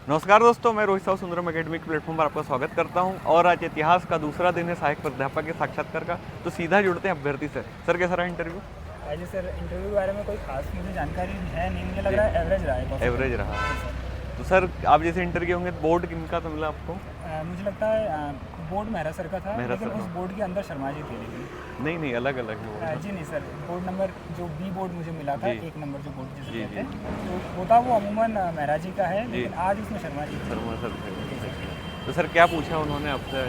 नमस्कार दोस्तों, मैं रोहित साहू सुंदरम एकेडमिक प्लेटफॉर्म पर आपका स्वागत करता हूं और आज इतिहास का दूसरा दिन है सहायक प्राध्यापक के साक्षात्कार का। तो सीधा जुड़ते हैं अभ्यर्थी से। सर कैसा रहा इंटरव्यू? जी सर, इंटरव्यू के बारे में कोई खास मुझे जानकारी है नहीं, मुझे लग रहा है एवरेज रहा है बहुत। एवरेज रहा। तो सर आप जैसे इंटर किए होंगे, बोर्ड किनका था मिला आपको? मुझे लगता है बोर्ड मेहरा सर का था, लेकिन उस बोर्ड के अंदर शर्मा जी थे। लेकिन नहीं अलग अलग है जी नहीं सर, बोर्ड नंबर जो बी बोर्ड मुझे मिला था, एक नंबर जो बोर्ड जिसे जी, कहते हैं, तो वो था वो अमूमन मेहरा जी का है, लेकिन आज उसमें शर्मा जी थे। शर्मा सर थे। तो सर क्या पूछा उन्होंने आपसे?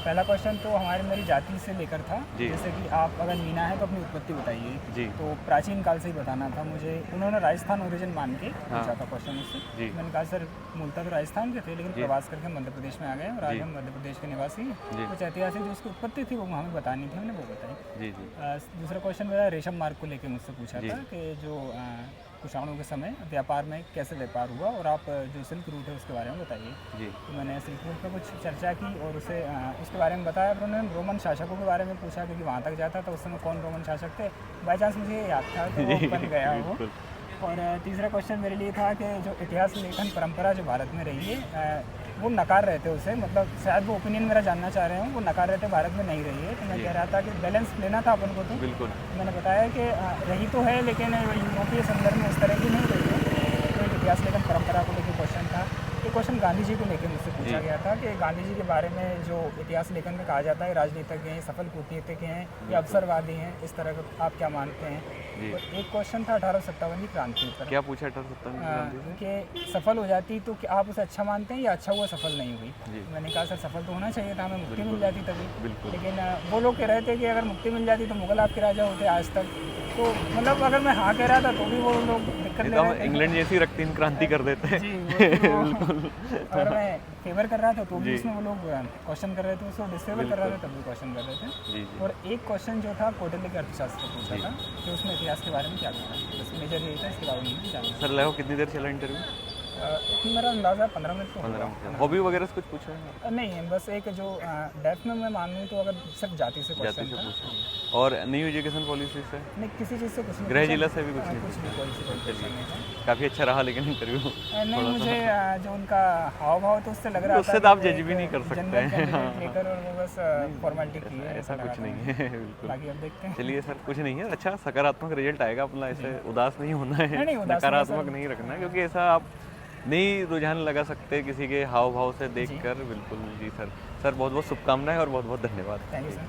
पहला क्वेश्चन तो हमारी मेरी जाति से लेकर था, जी। जैसे कि आप अगर मीना है तो अपनी उत्पत्ति बताइए। जी। तो प्राचीन काल से ही बताना था मुझे। उन्होंने राजस्थान ओरिजिन मान के पूछा था क्वेश्चन उससे। जी। मैंने कहा सर मूलतः तो राजस्थान के थे, लेकिन प्रवास करके मध्य प्रदेश में आ गए और आज हम मध्य प्रदेश के निवासी हैं। कुछ ऐतिहासिक जो उसकी उत्पत्ति थी वो हमें बतानी थी, हमने वो बताई। जी जी। दूसरा क्वेश्चन मेरा रेशम मार्ग को लेकर मुझसे पूछा था कि जो कुषाणों के समय व्यापार में कैसे व्यापार हुआ, और आप जो सिल्क रूट है उसके बारे में बताइए। जी। तो मैंने सिल्क रूट पर कुछ चर्चा की और उसे उसके बारे में बताया। फिर उन्होंने रोमन शासकों के बारे में पूछा, क्योंकि वहाँ तक जाता था उस समय कौन रोमन शासक थे, बाई चांस मुझे याद था तो वो बन गया वो। और तीसरा क्वेश्चन मेरे लिए था कि जो इतिहास लेखन परंपरा जो भारत में रही है, वो नकार रहे थे उसे, मतलब शायद वो ओपिनियन मेरा जानना चाह रहे हो, वो नकार रहे थे भारत में नहीं रही है। तो मैं कह रहा था कि बैलेंस लेना था अपन को। तो बिल्कुल मैंने बताया कि रही तो है, लेकिन यूरोपीय संदर्भ में इस तरह की नहीं रही है। तो एक इतिहास लेखन परंपरा को लेकर क्वेश्चन था। एक क्वेश्चन गांधी जी को लेकर मुझसे पूछा गया था कि गांधी जी के बारे में जो इतिहास लेखन में कहा जाता है राजनीतिज्ञ हैं, सफल कूटनीतिज्ञ हैं या अवसरवादी हैं, इस तरह का आप क्या मानते हैं? तो एक क्वेश्चन था 1857 की क्रांति पर। क्या पूछा 1857 कि सफल हो जाती तो क्या आप उसे अच्छा मानते हैं या अच्छा हुआ सफल नहीं हुई? मैंने कहा सर सफल तो होना चाहिए था, हमें मुक्ति मिल जाती तभी। लेकिन वो लोग कह रहे थे कि अगर मुक्ति मिल जाती तो मुगल आपके राजा होते आज तक। तो मतलब अगर मैं हाँ कह रहा था तो भी वो लोग दिक्कत ले रहे थे। इंग्लैंड जैसी रक्तिन क्रांति कर देते जी, बिल्कुल। अगर मैं फेवर कर रहा था तो भी उसमें वो लोग क्वेश्चन कर रहे थे, उसको डिसफेवर कर रहे थे तब भी क्वेश्चन कर रहे थे। और एक क्वेश्चन जो था कौटिल्य के अर्थशास्त्र पूछा था कि उसमें इतिहास के बारे में क्या कहना है। बस मेजर यही था, इसके बारे में जानना। सर लगभग कितनी देर चला इंटरव्यू? मेरा अंदाजा 15 मिनट तो 15 मिनट। हॉबी वगैरह से कुछ पूछा है? नहीं, बस एक जो डेफ में मैं मानूँ तो अगर सिर्फ जाति से क्वेश्चन था। और न्यू एजुकेशन पॉलिसी से? नहीं, किसी चीज़ से कुछ नहीं। गृह जिला से भी कुछ नहीं? कुछ भी क्वेश्चन नहीं था। काफ़ी अच्छा रहा लेकिन इंटरव्यू। नहीं, मुझे जो उनका हाव भाव तो उससे लग रहा था, उससे तो आप जज भी नहीं कर सकते हैं लेकर, और वो बस फॉर्मेलिटी की है, ऐसा कुछ नहीं है। बिल्कुल। बाकी अब देखते हैं। चलिए सर, कुछ नहीं है, अच्छा सकारात्मक रिजल्ट आएगा अपना, ऐसे उदास नहीं होना है, नकारात्मक नहीं रखना है, क्योंकि ऐसा आप नहीं रुझान लगा सकते किसी के हाव भाव से देखकर। बिल्कुल जी सर। सर बहुत बहुत शुभकामनाएं और बहुत बहुत धन्यवाद। Thank you sir.